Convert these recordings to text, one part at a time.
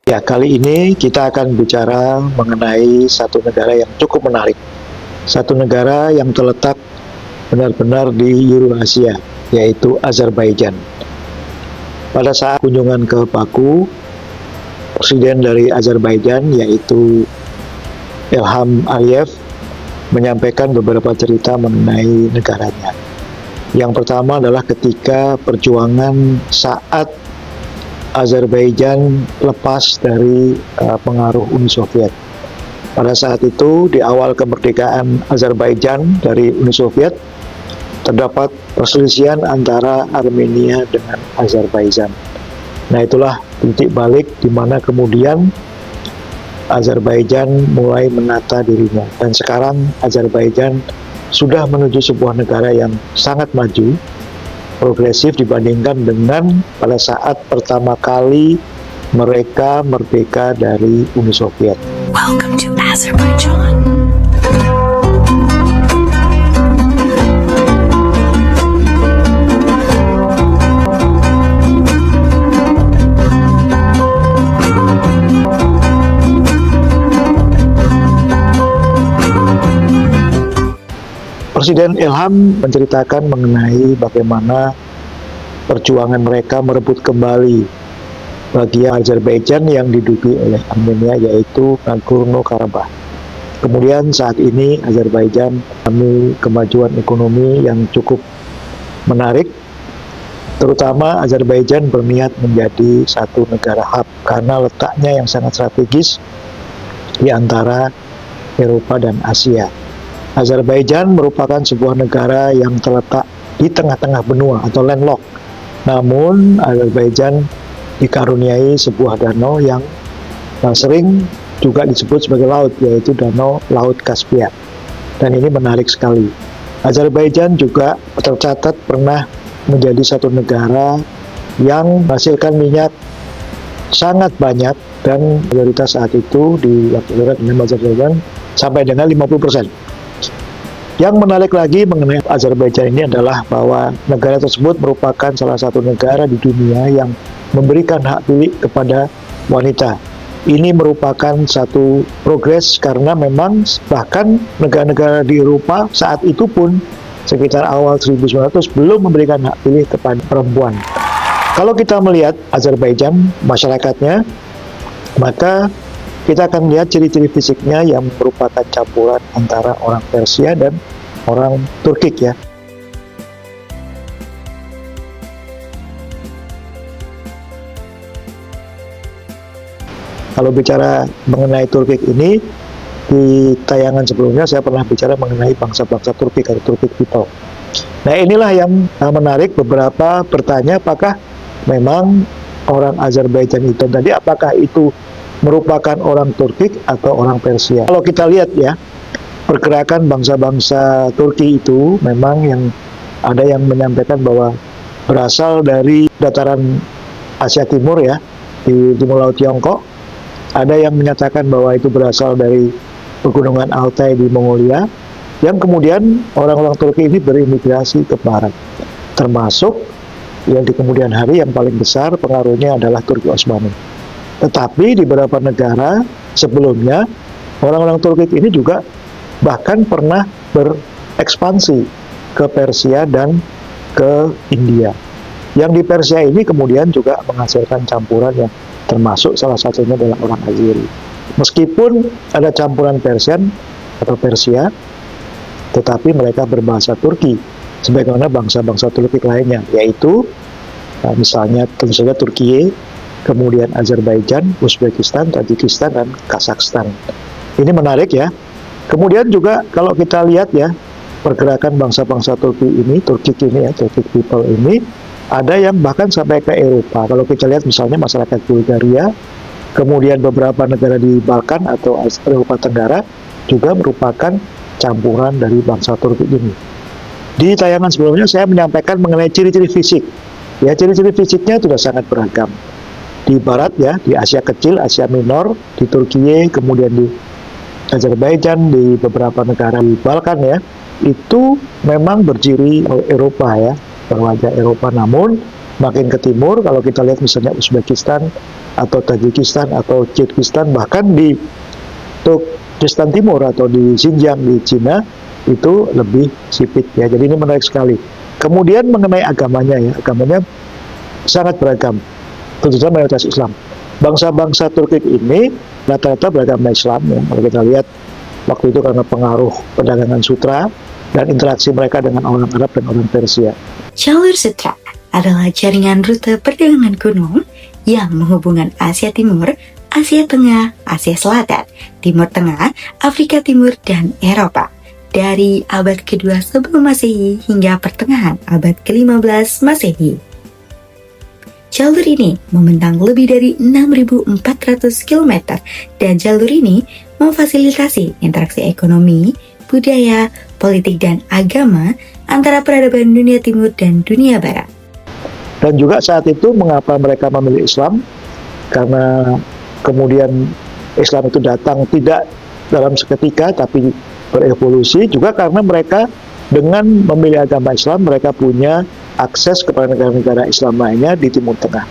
Ya, kali ini kita akan bicara mengenai satu negara yang cukup menarik. Satu negara yang terletak benar-benar di Eurasia, yaitu Azerbaijan. Pada saat kunjungan ke Baku, Presiden dari Azerbaijan, yaitu Ilham Aliyev, menyampaikan beberapa cerita mengenai negaranya. Yang pertama adalah ketika perjuangan saat Azerbaijan lepas dari pengaruh Uni Soviet. Pada saat itu, di awal kemerdekaan Azerbaijan dari Uni Soviet, terdapat perselisihan antara Armenia dengan Azerbaijan. Nah, itulah titik balik di mana kemudian Azerbaijan mulai menata dirinya. Dan sekarang Azerbaijan sudah menuju sebuah negara yang sangat maju, progresif dibandingkan dengan pada saat pertama kali mereka merdeka dari Uni Soviet. Welcome to Azerbaijan. Presiden Ilham menceritakan mengenai bagaimana perjuangan mereka merebut kembali bagian Azerbaijan yang diduduki oleh Armenia, yaitu Nagorno-Karabakh. Kemudian saat ini Azerbaijan mengalami kemajuan ekonomi yang cukup menarik, terutama Azerbaijan berniat menjadi satu negara hub karena letaknya yang sangat strategis di antara Eropa dan Asia. Azerbaijan merupakan sebuah negara yang terletak di tengah-tengah benua atau landlocked. Namun Azerbaijan dikaruniai sebuah danau yang sering juga disebut sebagai laut, yaitu Danau Laut Kaspia. Dan ini menarik sekali. Azerbaijan juga tercatat pernah menjadi satu negara yang menghasilkan minyak sangat banyak, dan mayoritas saat itu di waktu dengan Azerbaijan sampai dengan 50%. Yang menarik lagi mengenai Azerbaijan ini adalah bahwa negara tersebut merupakan salah satu negara di dunia yang memberikan hak pilih kepada wanita. Ini merupakan satu progres karena memang bahkan negara-negara di Eropa saat itu pun sekitar awal 1900 belum memberikan hak pilih kepada perempuan. Kalau kita melihat Azerbaijan, masyarakatnya, maka kita akan melihat ciri-ciri fisiknya yang merupakan campuran antara orang Persia dan orang Turkik ya. Kalau bicara mengenai Turkik ini, di tayangan sebelumnya saya pernah bicara mengenai bangsa-bangsa Turkik atau Turkic people. Nah, inilah yang menarik. Beberapa bertanya apakah memang orang Azerbaijan itu tadi, apakah itu merupakan orang Turkik atau orang Persia. Kalau kita lihat ya, pergerakan bangsa-bangsa Turki itu memang yang ada yang menyampaikan bahwa berasal dari dataran Asia Timur ya, di Timur Laut Tiongkok. Ada yang menyatakan bahwa itu berasal dari pegunungan Altai di Mongolia, yang kemudian orang-orang Turki ini berimigrasi ke barat, termasuk yang di kemudian hari yang paling besar pengaruhnya adalah Turki Utsmani. Tetapi di beberapa negara sebelumnya, orang-orang Turki ini juga bahkan pernah berekspansi ke Persia dan ke India. Yang di Persia ini kemudian juga menghasilkan campuran yang termasuk salah satunya adalah orang Azeri. Meskipun ada campuran Persian atau Persia, tetapi mereka berbahasa Turki, sebagaimana bangsa-bangsa Turki lainnya, yaitu misalnya tentu saja Turkiye, kemudian Azerbaijan, Uzbekistan, Tajikistan, dan Kazakhstan. Ini menarik ya. Kemudian juga kalau kita lihat ya, pergerakan bangsa-bangsa Turki ini, Turkic ini ya, Turkic people ini, ada yang bahkan sampai ke Eropa. Kalau kita lihat misalnya masyarakat Bulgaria, kemudian beberapa negara di Balkan atau Eropa Tenggara juga merupakan campuran dari bangsa Turki ini. Di tayangan sebelumnya saya menyampaikan mengenai ciri-ciri fisik. Ya, ciri-ciri fisiknya sudah sangat beragam. Di barat ya, di Asia Kecil, Asia Minor, di Turkiye, kemudian di Azerbaijan, di beberapa negara di Balkan ya, itu memang berciri Eropa ya, berwajah Eropa. Namun Makin ke timur, kalau kita lihat misalnya Uzbekistan atau Tajikistan atau Kyrgyzstan, bahkan di Turkistan Timur atau di Xinjiang di Cina itu lebih sipit ya. Jadi ini menarik sekali. Kemudian mengenai agamanya ya, agamanya sangat beragam, tentu saja mayoritas Islam. Bangsa-bangsa Turki ini rata-rata beragama Islam ya. Kalau kita lihat waktu itu karena pengaruh perdagangan sutra dan interaksi mereka dengan orang Arab dan orang Persia. Jalur Sutra adalah jaringan rute perdagangan kuno yang menghubungkan Asia Timur, Asia Tengah, Asia Selatan, Timur Tengah, Afrika Timur, dan Eropa dari abad kedua sebelum Masehi hingga pertengahan abad ke-15 Masehi. Jalur ini membentang lebih dari 6.400 km dan jalur ini memfasilitasi interaksi ekonomi, budaya, politik, dan agama antara peradaban dunia timur dan dunia barat. Dan juga saat itu mengapa mereka memilih Islam? Karena kemudian Islam itu datang tidak dalam seketika tapi berevolusi, juga karena mereka dengan memilih agama Islam mereka punya akses kepada negara-negara Islam lainnya di Timur Tengah.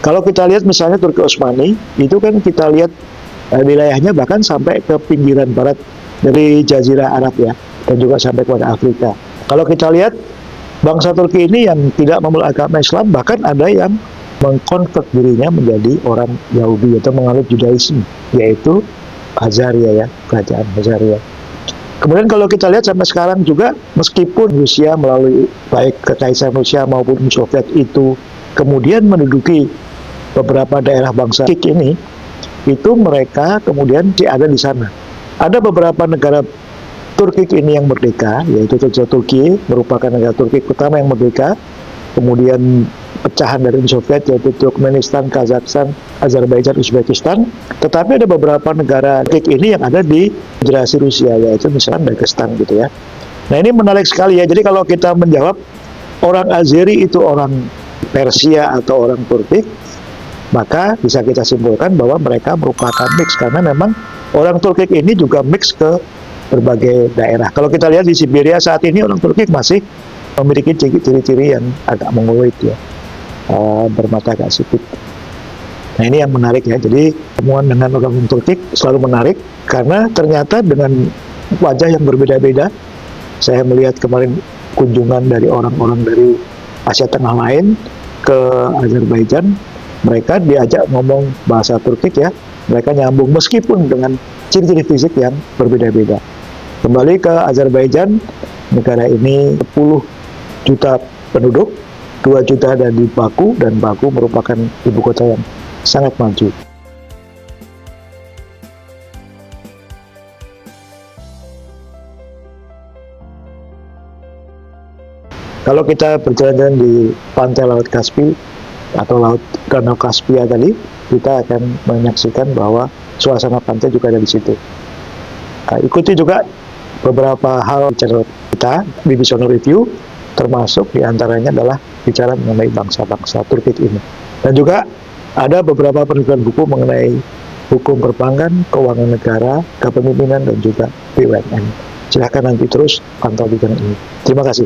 Kalau kita lihat misalnya Turki Utsmani, itu kan kita lihat wilayahnya bahkan sampai ke pinggiran barat dari Jazirah Arab ya, dan juga sampai kepada Afrika. Kalau kita lihat bangsa Turki ini yang tidak memeluk agama Islam, bahkan ada yang mengkonvert dirinya menjadi orang Yahudi atau menganut Judaisme, yaitu Khazaria ya, kerajaan Khazaria. Kemudian kalau kita lihat sampai sekarang juga, meskipun Rusia melalui baik Kekaisaran Rusia maupun Uni Soviet itu kemudian menduduki beberapa daerah bangsa Turki ini, itu mereka kemudian ada di sana. Ada beberapa negara Turki ini yang merdeka, yaitu Turki merupakan negara Turki pertama yang merdeka, kemudian pecahan dari Uni Soviet yaitu Turkmenistan, Kazakhstan, Azerbaijan, Uzbekistan. Tetapi ada beberapa negara Turki ini yang ada di Federasi Rusia, yaitu misalnya Dagestan gitu ya. Nah ini menarik sekali ya. Jadi kalau kita menjawab orang Azeri itu orang Persia atau orang Turki, maka bisa kita simpulkan bahwa mereka merupakan mix, karena memang orang Turki ini juga mix ke berbagai daerah. Kalau kita lihat di Siberia saat ini orang Turki masih memiliki ciri-ciri yang agak mongoloid ya, bermata agak sipit. Nah ini yang menarik ya. Jadi temuan dengan orang Turki selalu menarik karena ternyata dengan wajah yang berbeda-beda. Saya melihat kemarin kunjungan dari orang-orang dari Asia Tengah lain ke Azerbaijan, mereka diajak ngomong bahasa Turki ya, mereka nyambung meskipun dengan ciri-ciri fisik yang berbeda-beda. Kembali ke Azerbaijan, negara ini 10 juta penduduk, 2 juta ada di Baku, dan Baku merupakan ibu kota yang sangat maju. Kalau kita berjalan-jalan di pantai Laut Kaspi atau Laut Danau Kaspia tadi, kita akan menyaksikan bahwa suasana pantai juga ada di situ. Ikuti juga beberapa hal channel kita, BBC Review, termasuk diantaranya adalah bicara mengenai bangsa-bangsa Turki ini. Dan juga ada beberapa penelitian buku mengenai hukum perbankan, keuangan negara, kepemimpinan, dan juga BUMN. Silahkan nanti terus pantau di channel ini. Terima kasih.